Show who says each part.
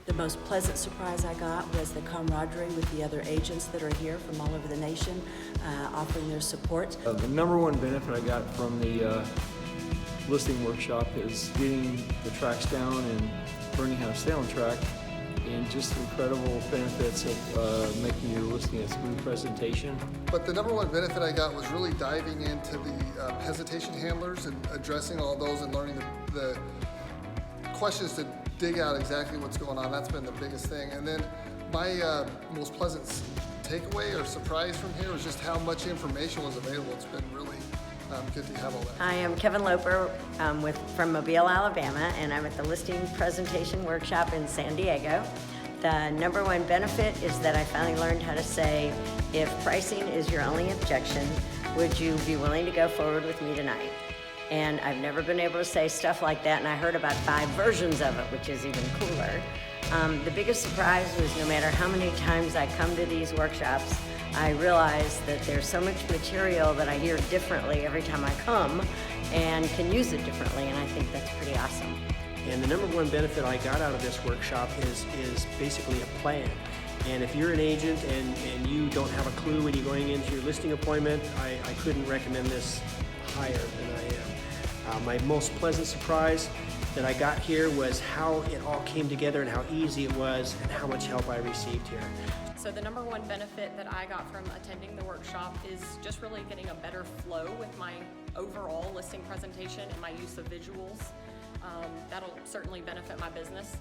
Speaker 1: The most pleasant surprise I got was the camaraderie with the other agents that are here from all over the nation, offering their support.
Speaker 2: The number one benefit I got from the listing workshop is getting the tracks down and learning how to stay on track, and just incredible benefits of making your listing a smooth presentation.
Speaker 3: But the number one benefit I got was really diving into the hesitation handlers and addressing all those and learning the questions to dig out exactly what's going on. That's been the biggest thing. And then my most pleasant takeaway or surprise from here was just how much information was available. It's been really good to have all that.
Speaker 4: I am Kevin Loper from Mobile, Alabama, and I'm at the listing presentation workshop in San Diego. The number one benefit is that I finally learned how to say, if pricing is your only objection, would you be willing to go forward with me tonight? And I've never been able to say stuff like that, and I heard about 5 versions of it, which is even cooler. The biggest surprise was no matter how many times I come to these workshops, I realize that there's so much material that I hear differently every time I come and can use it differently, and I think that's pretty awesome.
Speaker 5: And the number one benefit I got out of this workshop is basically a plan. And if you're an agent and you don't have a clue when you're going into your listing appointment, I couldn't recommend this higher than I am. My most pleasant surprise that I got here was how it all came together and how easy it was and how much help I received here.
Speaker 6: So the number one benefit that I got from attending the workshop is just really getting a better flow with my overall listing presentation and my use of visuals. That'll certainly benefit my business.